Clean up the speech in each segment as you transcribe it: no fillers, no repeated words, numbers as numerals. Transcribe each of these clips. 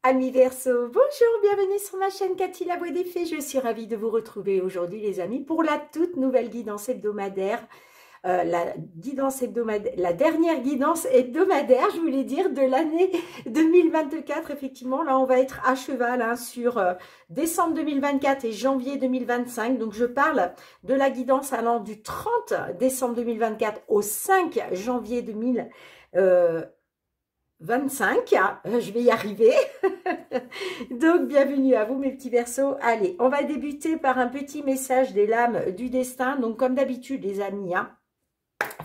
Amis Verseau, bonjour, bienvenue sur ma chaîne Cathy la Voix des Fées. Je suis ravie de vous retrouver aujourd'hui les amis pour la toute nouvelle guidance hebdomadaire. La dernière guidance hebdomadaire, je voulais dire, de l'année 2024. Effectivement, là on va être à cheval sur décembre 2024 et janvier 2025. Donc je parle de la guidance allant du 30 décembre 2024 au 5 janvier 2025. Je vais y arriver. Donc, bienvenue à vous mes petits Verseaux. Allez, on va débuter par un petit message des lames du destin. Donc, comme d'habitude, les amis,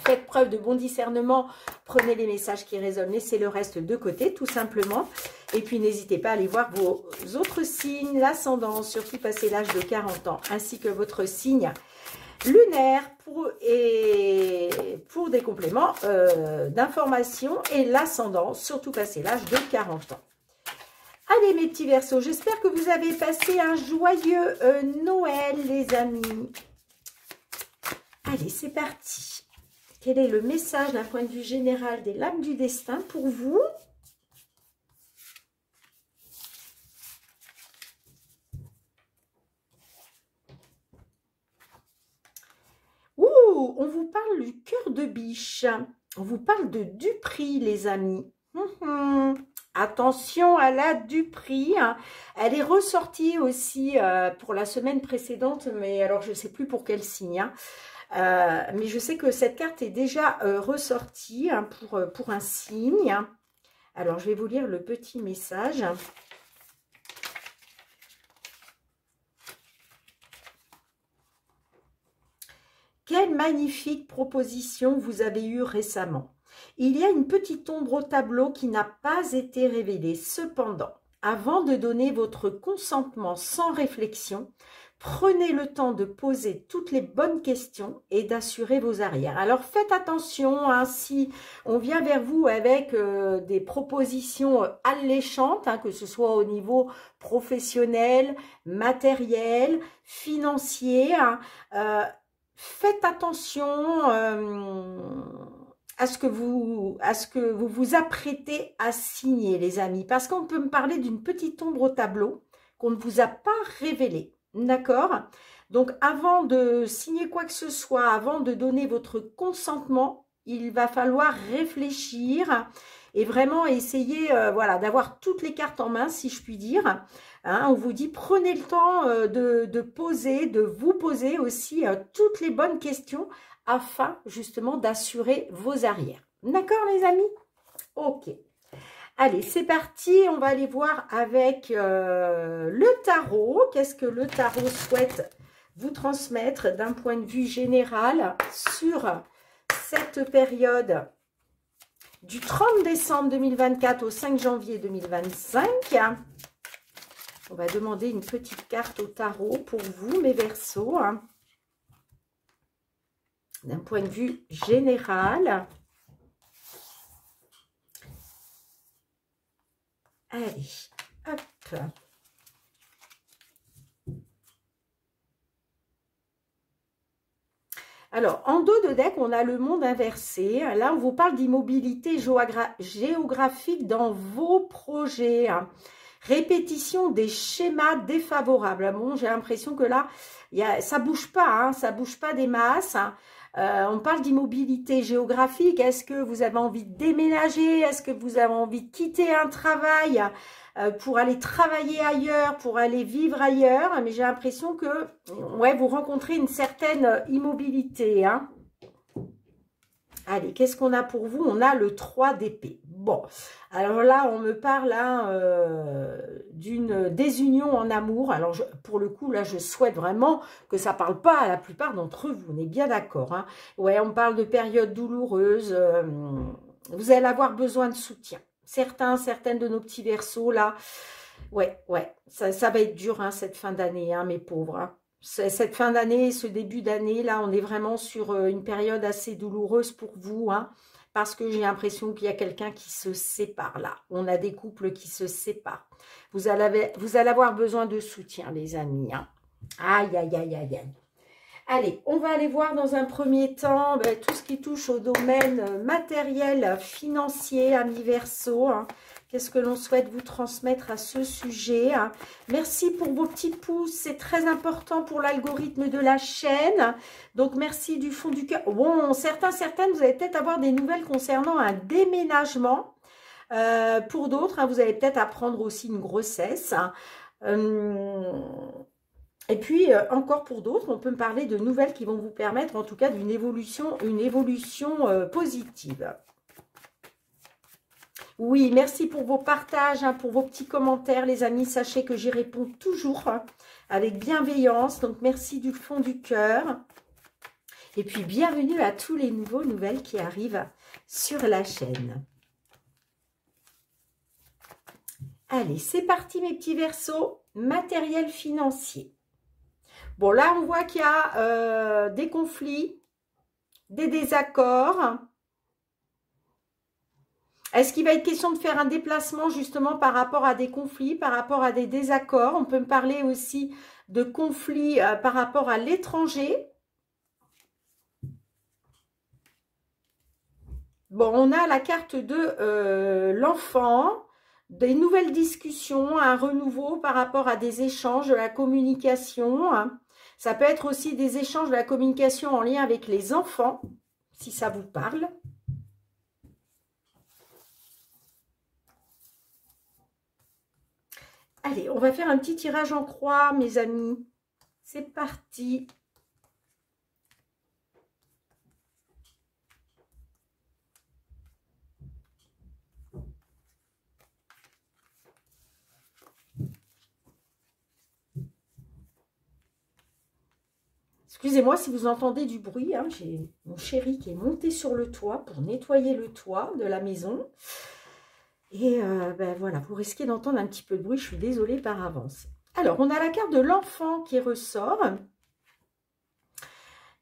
faites preuve de bon discernement. Prenez les messages qui résonnent, laissez le reste de côté, tout simplement. Et puis, n'hésitez pas à aller voir vos autres signes, l'ascendance, surtout passé l'âge de 40 ans, ainsi que votre signe lunaire pour des compléments d'informations et l'ascendant, surtout passé l'âge de 40 ans. Allez mes petits Verseaux, j'espère que vous avez passé un joyeux Noël les amis. Allez, c'est parti. Quel est le message d'un point de vue général des lames du destin pour vous ? On vous parle du cœur de biche. On vous parle de Dupree, les amis. Attention à la Dupree. Elle est ressortie aussi pour la semaine précédente, mais alors je ne sais plus pour quel signe. Mais je sais que cette carte est déjà ressortie pour un signe. Alors, je vais vous lire le petit message. Quelle magnifique proposition vous avez eue récemment. Il y a une petite ombre au tableau qui n'a pas été révélée. Cependant, avant de donner votre consentement sans réflexion, prenez le temps de poser toutes les bonnes questions et d'assurer vos arrières. Alors faites attention, si on vient vers vous avec des propositions alléchantes, que ce soit au niveau professionnel, matériel, financier, faites attention à ce que vous vous apprêtez à signer, les amis. Parce qu'on peut me parler d'une petite ombre au tableau qu'on ne vous a pas révélée. D'accord? Donc, avant de signer quoi que ce soit, avant de donner votre consentement, il va falloir réfléchir et vraiment essayer voilà, d'avoir toutes les cartes en main, si je puis dire. On vous dit, prenez le temps de vous poser aussi toutes les bonnes questions afin justement d'assurer vos arrières. D'accord, les amis? Ok. Allez, c'est parti. On va aller voir avec le tarot. Qu'est-ce que le tarot souhaite vous transmettre d'un point de vue général sur cette période du 30 décembre 2024 au 5 janvier 2025. On va demander une petite carte au tarot pour vous, mes Verseaux. D'un point de vue général. Allez, hop. Alors, en dos de deck, on a le monde inversé. Là, on vous parle d'immobilité géographique dans vos projets. Répétition des schémas défavorables. Bon, j'ai l'impression que là, ça bouge pas, ça bouge pas des masses. On parle d'immobilité géographique. Est-ce que vous avez envie de déménager? Est-ce que vous avez envie de quitter un travail pour aller travailler ailleurs, pour aller vivre ailleurs? Mais j'ai l'impression que ouais, vous rencontrez une certaine immobilité. Allez, qu'est-ce qu'on a pour vous? On a le 3 d'épée. Bon, alors là, on me parle d'une désunion en amour. Alors, pour le coup, là, je souhaite vraiment que ça ne parle pas à la plupart d'entre vous. On est bien d'accord. Ouais, on parle de période douloureuse. Vous allez avoir besoin de soutien. Certaines de nos petits Verseaux, là, ouais, ça va être dur, cette fin d'année, mes pauvres. Cette fin d'année, ce début d'année, là, on est vraiment sur une période assez douloureuse pour vous, parce que j'ai l'impression qu'il y a quelqu'un qui se sépare, là. On a des couples qui se séparent. Vous allez avoir besoin de soutien, les amis. Aïe, aïe, aïe, aïe, aïe. Allez, on va aller voir dans un premier temps tout ce qui touche au domaine matériel, financier, amis Verseaux. Qu'est-ce que l'on souhaite vous transmettre à ce sujet? Merci pour vos petits pouces, c'est très important pour l'algorithme de la chaîne. Donc, merci du fond du cœur. Bon, certaines, vous allez peut-être avoir des nouvelles concernant un déménagement. Pour d'autres, vous allez peut-être apprendre aussi une grossesse. Et puis, encore pour d'autres, on peut me parler de nouvelles qui vont vous permettre, en tout cas, d'une évolution, positive. Oui, merci pour vos partages, pour vos petits commentaires, les amis. Sachez que j'y réponds toujours avec bienveillance. Donc, merci du fond du cœur. Et puis, bienvenue à tous les nouvelles qui arrivent sur la chaîne. Allez, c'est parti, mes petits Verseaux. Matériel financier. Bon, là, on voit qu'il y a des conflits, des désaccords. Est-ce qu'il va être question de faire un déplacement justement par rapport à des conflits, par rapport à des désaccords? On peut me parler aussi de conflits par rapport à l'étranger. Bon, on a la carte de l'enfant, des nouvelles discussions, un renouveau par rapport à des échanges, de la communication. Ça peut être aussi des échanges de la communication en lien avec les enfants, si ça vous parle. Allez, on va faire un petit tirage en croix, mes amis. C'est parti. Excusez-moi si vous entendez du bruit. J'ai mon chéri qui est monté sur le toit pour nettoyer le toit de la maison. Et ben voilà, vous risquez d'entendre un petit peu de bruit, je suis désolée par avance. Alors, on a la carte de l'enfant qui ressort.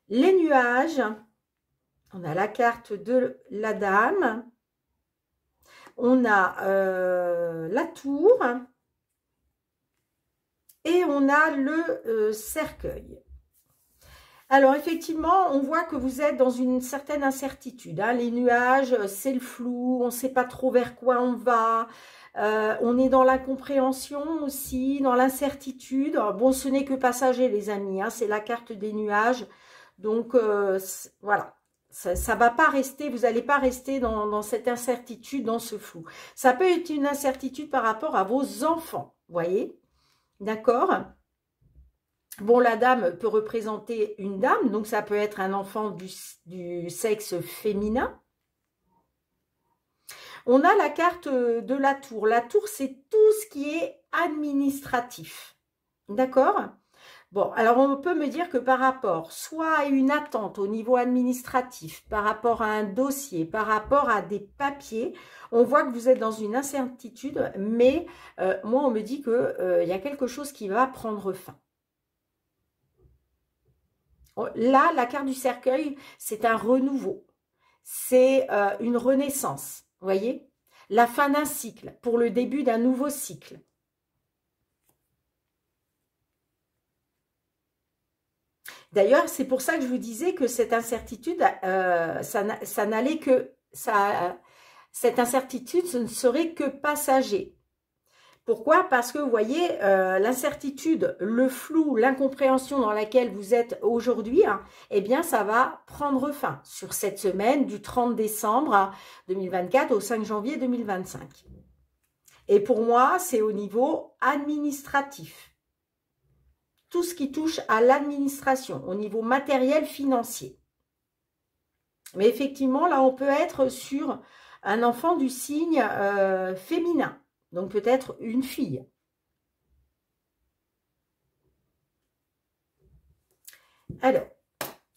Les nuages. On a la carte de la dame. On a la tour. Et on a le cercueil. Alors, effectivement, on voit que vous êtes dans une certaine incertitude. Les nuages, c'est le flou, on ne sait pas trop vers quoi on va. On est dans l'incompréhension aussi, dans l'incertitude. Bon, ce n'est que passager, les amis. C'est la carte des nuages. Donc, voilà. Ça va pas rester, vous n'allez pas rester dans cette incertitude, dans ce flou. Ça peut être une incertitude par rapport à vos enfants, vous voyez? D'accord ? Bon, la dame peut représenter une dame, donc ça peut être un enfant du sexe féminin. On a la carte de la tour. La tour, c'est tout ce qui est administratif. D'accord ? Bon, alors on peut me dire que par rapport soit à une attente au niveau administratif, par rapport à un dossier, par rapport à des papiers, on voit que vous êtes dans une incertitude, mais moi, on me dit qu'il y a quelque chose qui va prendre fin. Là, la carte du cercueil, c'est un renouveau. C'est une renaissance, vous voyez? La fin d'un cycle, pour le début d'un nouveau cycle. D'ailleurs, c'est pour ça que je vous disais que cette incertitude, ça n'allait que... cette incertitude, ce ne serait que passager. Pourquoi? Parce que vous voyez, l'incertitude, le flou, l'incompréhension dans laquelle vous êtes aujourd'hui, eh bien, ça va prendre fin sur cette semaine du 30 décembre 2024 au 5 janvier 2025. Et pour moi, c'est au niveau administratif. Tout ce qui touche à l'administration, au niveau matériel financier. Mais effectivement, là, on peut être sur un enfant du signe féminin. Donc, peut-être une fille. Alors,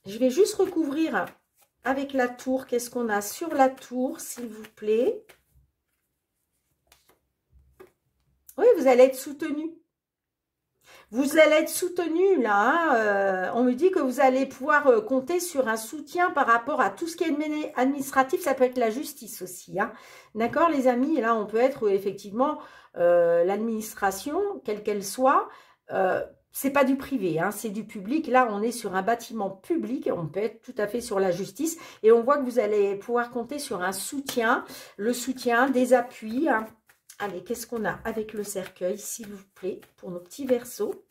je vais juste recouvrir avec la tour. Qu'est-ce qu'on a sur la tour, s'il vous plaît? Oui, vous allez être soutenu. Vous allez être soutenu, là. On me dit que vous allez pouvoir compter sur un soutien par rapport à tout ce qui est administratif. Ça peut être la justice aussi. D'accord, les amis? Et là, on peut être effectivement l'administration, quelle qu'elle soit. C'est pas du privé, c'est du public. Là, on est sur un bâtiment public. On peut être tout à fait sur la justice. Et on voit que vous allez pouvoir compter sur un soutien, le soutien, des appuis. Allez, qu'est-ce qu'on a avec le cercueil, s'il vous plaît, pour nos petits Verseaux?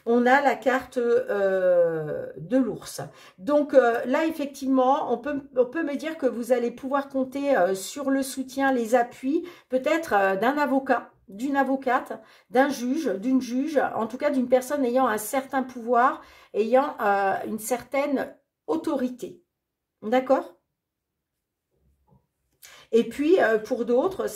On a la carte de l'ours. Donc là, effectivement, on peut me dire que vous allez pouvoir compter sur le soutien, les appuis, peut-être d'un avocat, d'une avocate, d'un juge, d'une juge, en tout cas d'une personne ayant un certain pouvoir, ayant une certaine autorité. D'accord ? Et puis, pour d'autres,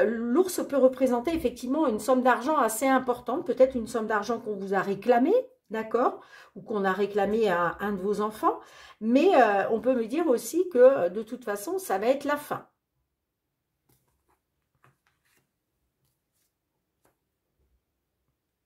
l'ours peut représenter effectivement une somme d'argent assez importante, peut-être une somme d'argent qu'on vous a réclamée, d'accord, ou qu'on a réclamé à un de vos enfants, mais on peut me dire aussi que de toute façon, ça va être la fin.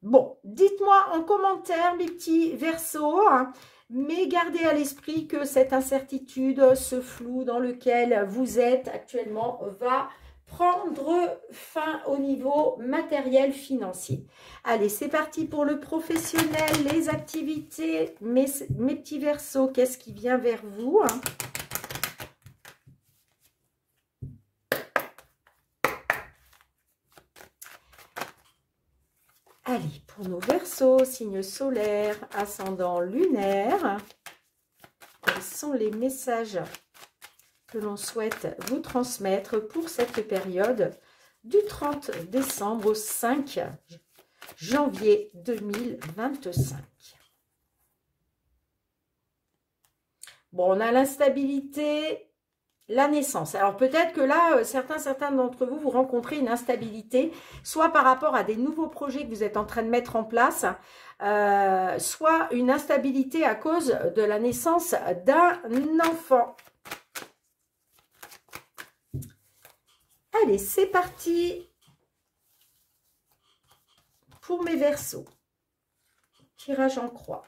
Bon, dites-moi en commentaire, mes petits Verseaux, hein, mais gardez à l'esprit que cette incertitude, ce flou dans lequel vous êtes actuellement va prendre fin au niveau matériel financier. Allez, c'est parti pour le professionnel, les activités, mes petits Verseaux, qu'est-ce qui vient vers vous, hein? Allez, pour nos Verseaux, signe solaire, ascendant lunaire, quels sont les messages que l'on souhaite vous transmettre pour cette période du 30 décembre au 5 janvier 2025. Bon, on a l'instabilité, la naissance. Alors peut-être que là, certains d'entre vous, vous rencontrez une instabilité, soit par rapport à des nouveaux projets que vous êtes en train de mettre en place, soit une instabilité à cause de la naissance d'un enfant. Allez, c'est parti pour mes Verseaux. Tirage en croix.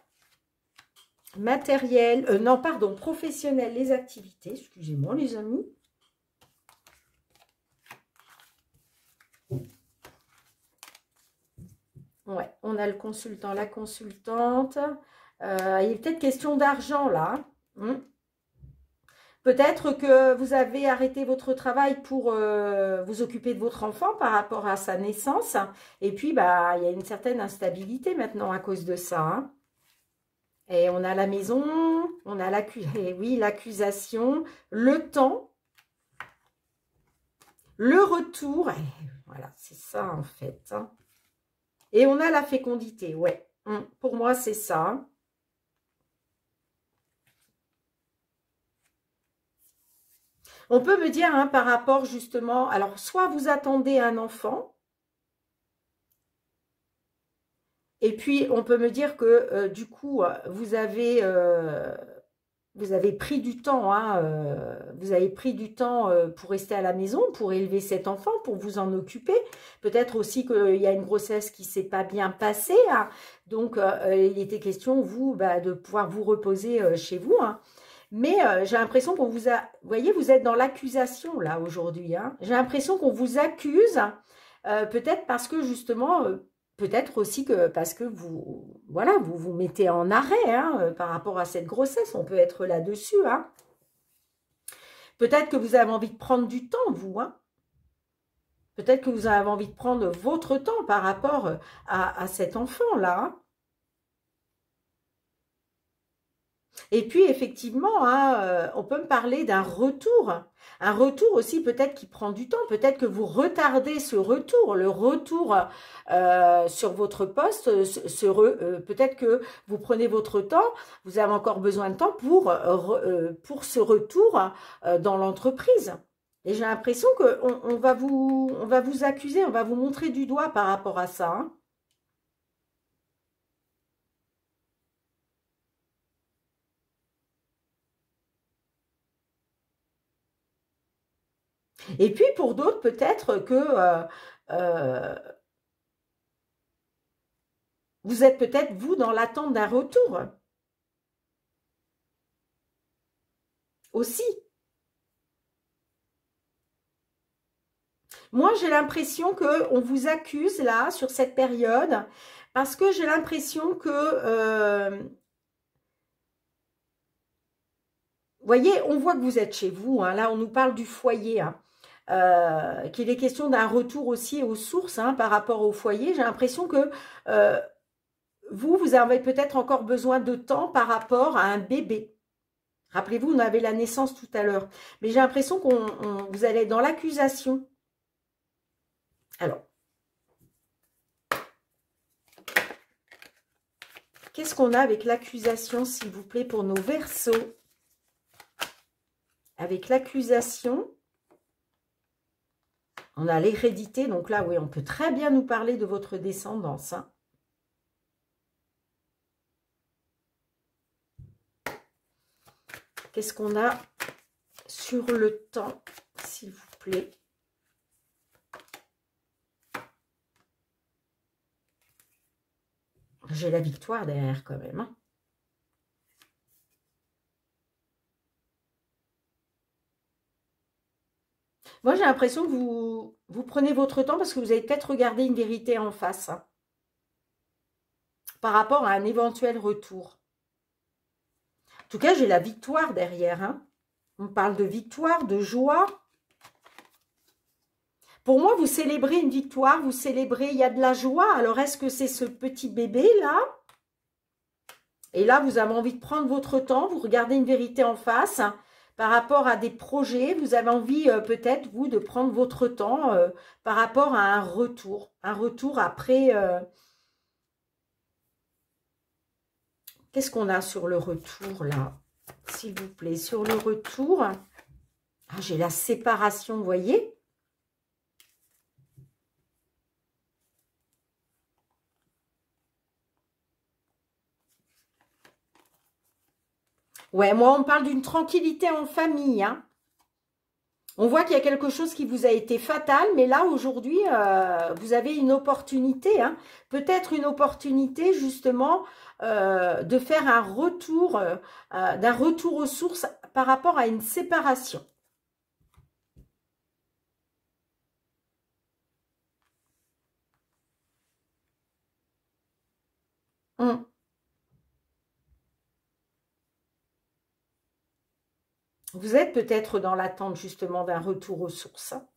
Matériel, non, pardon, professionnel, les activités. Excusez-moi, les amis. Ouais, on a le consultant, la consultante. Il est peut-être question d'argent, là. Peut-être que vous avez arrêté votre travail pour vous occuper de votre enfant par rapport à sa naissance. Et puis, bah, il y a une certaine instabilité maintenant à cause de ça. Hein. Et on a la maison, on a l'accusation, le temps, le retour. Et voilà, c'est ça en fait. Hein. Et on a la fécondité, ouais. Pour moi, c'est ça. On peut me dire hein, par rapport justement, alors soit vous attendez un enfant, et puis on peut me dire que du coup, vous avez pris du temps, hein, vous avez pris du temps pour rester à la maison, pour élever cet enfant, pour vous en occuper. Peut-être aussi qu'il y a une grossesse qui ne s'est pas bien passée, hein, donc il était question, vous, de pouvoir vous reposer chez vous, hein. Mais j'ai l'impression qu'on vous a... Vous voyez, vous êtes dans l'accusation, là, aujourd'hui. Hein. J'ai l'impression qu'on vous accuse, peut-être parce que, justement, peut-être aussi que parce que vous... Voilà, vous vous mettez en arrêt hein, par rapport à cette grossesse. On peut être là-dessus. Hein. Peut-être que vous avez envie de prendre du temps, vous. Hein. Peut-être que vous avez envie de prendre votre temps par rapport à cet enfant-là. Hein. Et puis, effectivement, hein, on peut me parler d'un retour. Un retour aussi, peut-être qui prend du temps. Peut-être que vous retardez ce retour. Le retour sur votre poste, peut-être que vous prenez votre temps. Vous avez encore besoin de temps pour ce retour dans l'entreprise. Et j'ai l'impression qu'on va vous accuser, on va vous montrer du doigt par rapport à ça. Hein. Et puis, pour d'autres, peut-être que vous êtes peut-être, vous, dans l'attente d'un retour. Aussi. Moi, j'ai l'impression qu'on vous accuse, là, sur cette période, parce que j'ai l'impression que... voyez, on voit que vous êtes chez vous. Hein. Là, on nous parle du foyer. Hein. Qu'il est question d'un retour aussi aux sources hein, par rapport au foyer. J'ai l'impression que vous avez peut-être encore besoin de temps par rapport à un bébé. Rappelez-vous, on avait la naissance tout à l'heure. Mais j'ai l'impression que vous allez être dans l'accusation. Alors, qu'est-ce qu'on a avec l'accusation, s'il vous plaît, pour nos Verseaux? Avec l'accusation, on a l'hérédité. Donc là, oui, on peut très bien nous parler de votre descendance. Hein. Qu'est-ce qu'on a sur le temps, s'il vous plaît? J'ai la victoire derrière quand même. Hein. Moi, j'ai l'impression que vous prenez votre temps parce que vous avez peut-être regardé une vérité en face. Hein, par rapport à un éventuel retour. En tout cas, j'ai la victoire derrière. Hein. On parle de victoire, de joie. Pour moi, vous célébrez une victoire, vous célébrez, il y a de la joie. Alors, est-ce que c'est ce petit bébé-là? Et là, vous avez envie de prendre votre temps, vous regardez une vérité en face. Par rapport à des projets, vous avez envie peut-être, vous, de prendre votre temps par rapport à un retour. Un retour après... Qu'est-ce qu'on a sur le retour, là? S'il vous plaît, sur le retour. Ah, j'ai la séparation, vous voyez? Ouais, moi, on me parle d'une tranquillité en famille. Hein. On voit qu'il y a quelque chose qui vous a été fatal, mais là, aujourd'hui, vous avez une opportunité. Hein. Peut-être une opportunité, justement, de faire un retour, d'un retour aux sources par rapport à une séparation. Vous êtes peut-être dans l'attente, justement, d'un retour aux sources. Hein.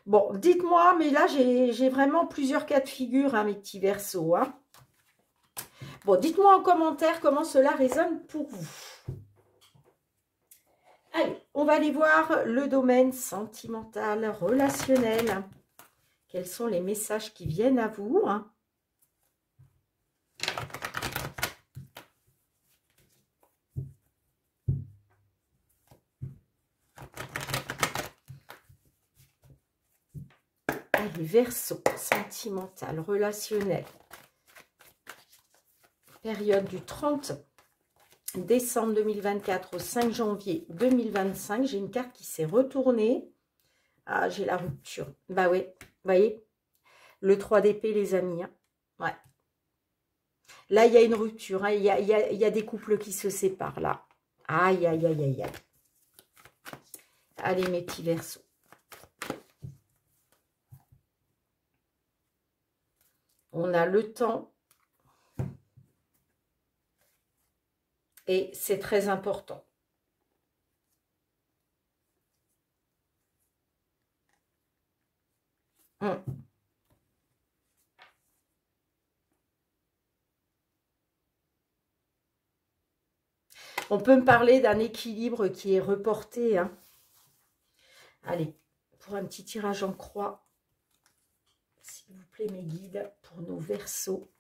Bon, dites-moi, mais là, j'ai vraiment plusieurs cas de figure, hein, mes petits Verseaux. Hein. Bon, dites-moi en commentaire comment cela résonne pour vous. Allez, on va aller voir le domaine sentimental, relationnel. Quels sont les messages qui viennent à vous? Hein? Allez, Verseau, sentimental, relationnel. Période du 30 décembre 2024 au 5 janvier 2025. J'ai une carte qui s'est retournée. Ah, j'ai la rupture. Bah oui, vous voyez, le 3 d'épée, les amis. Hein. Ouais. Là, il y a une rupture. Hein. Il y a des couples qui se séparent, là. Aïe, aïe, aïe, aïe, aïe. Allez, mes petits Verseaux. On a le temps. Et c'est très important. On peut me parler d'un équilibre qui est reporté. Hein. Allez, pour un petit tirage en croix, s'il vous plaît, mes guides, pour nos Verseaux.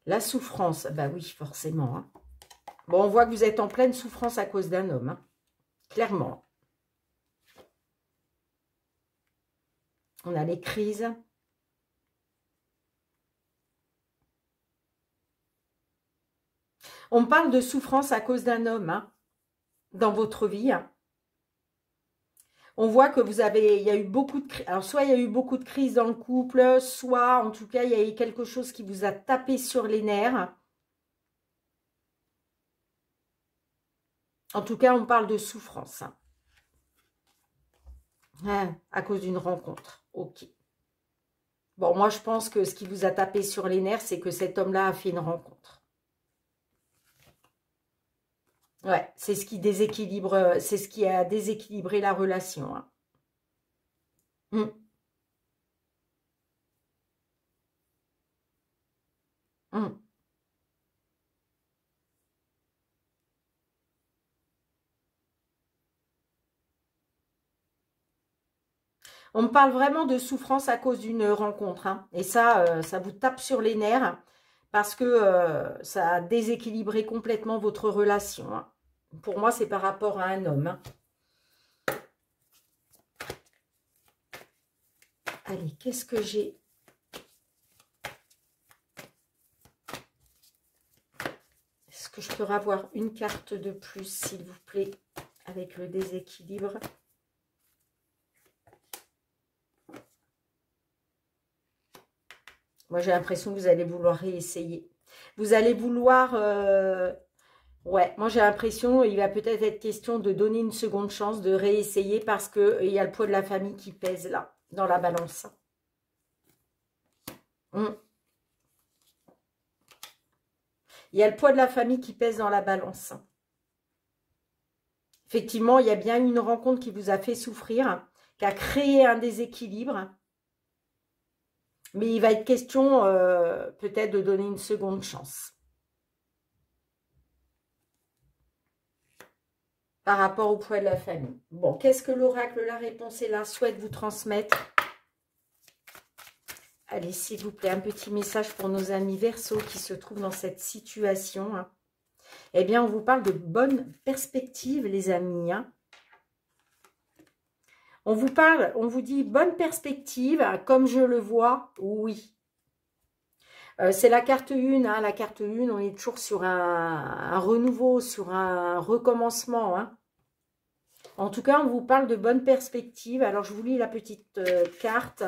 La souffrance, bah oui, forcément. Hein. Bon, on voit que vous êtes en pleine souffrance à cause d'un homme, hein. Clairement. On a les crises. On parle de souffrance à cause d'un homme, hein, dans votre vie. Hein. On voit que il y a eu beaucoup de crises. Alors, soit il y a eu beaucoup de crises dans le couple, soit, en tout cas, il y a eu quelque chose qui vous a tapé sur les nerfs. En tout cas, on parle de souffrance. À cause d'une rencontre. Ok. Bon, moi, je pense que ce qui vous a tapé sur les nerfs, c'est que cet homme-là a fait une rencontre. Ouais, c'est ce qui déséquilibre, c'est ce qui a déséquilibré la relation. Hein. Hum, hum. On me parle vraiment de souffrance à cause d'une rencontre. Hein. Et ça vous tape sur les nerfs parce que ça a déséquilibré complètement votre relation. Hein. Pour moi, c'est par rapport à un homme. Hein. Allez, qu'est-ce que j'ai? Est-ce que je peux avoir une carte de plus, s'il vous plaît, avec le déséquilibre? Moi, j'ai l'impression que vous allez vouloir réessayer. Vous allez vouloir... ouais, moi, j'ai l'impression il va peut-être être question de donner une seconde chance, de réessayer, parce qu'il y a le poids de la famille qui pèse là, dans la balance. Il y a le poids de la famille qui pèse dans la balance. Effectivement, il y a bien une rencontre qui vous a fait souffrir, qui a créé un déséquilibre. Mais il va être question peut-être de donner une seconde chance. Par rapport au poids de la famille. Bon, qu'est-ce que l'oracle, la réponse est là, souhaite vous transmettre? Allez, s'il vous plaît, un petit message pour nos amis Verseaux qui se trouvent dans cette situation. Hein. Eh bien, on vous parle de bonnes perspectives, les amis. Hein. On vous parle, on vous dit bonne perspective, comme je le vois, oui. C'est la carte 1, hein, la carte 1, on est toujours sur un renouveau, sur un recommencement. Hein. En tout cas, on vous parle de bonne perspective. Alors, je vous lis la petite carte.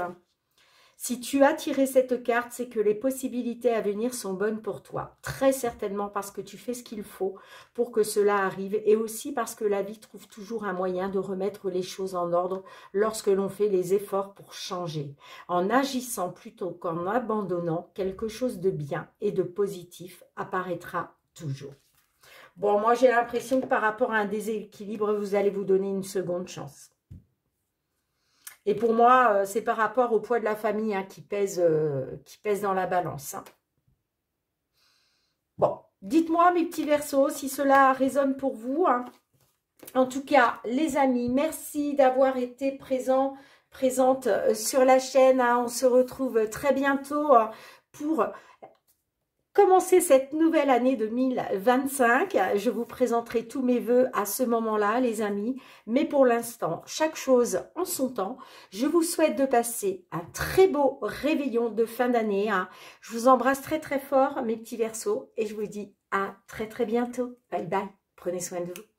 Si tu as tiré cette carte, c'est que les possibilités à venir sont bonnes pour toi. Très certainement parce que tu fais ce qu'il faut pour que cela arrive. Et aussi parce que la vie trouve toujours un moyen de remettre les choses en ordre lorsque l'on fait les efforts pour changer. En agissant plutôt qu'en abandonnant, quelque chose de bien et de positif apparaîtra toujours. Bon, moi j'ai l'impression que par rapport à un déséquilibre, vous allez vous donner une seconde chance. Et pour moi, c'est par rapport au poids de la famille hein, qui pèse dans la balance. Hein. Bon, dites-moi mes petits Verseaux si cela résonne pour vous. Hein. En tout cas, les amis, merci d'avoir été présente sur la chaîne. Hein. On se retrouve très bientôt pour commencer cette nouvelle année 2025. Je vous présenterai tous mes vœux à ce moment-là, les amis. Mais pour l'instant, chaque chose en son temps. Je vous souhaite de passer un très beau réveillon de fin d'année. Hein. Je vous embrasse très très fort, mes petits Verseaux. Et je vous dis à très très bientôt. Bye bye. Prenez soin de vous.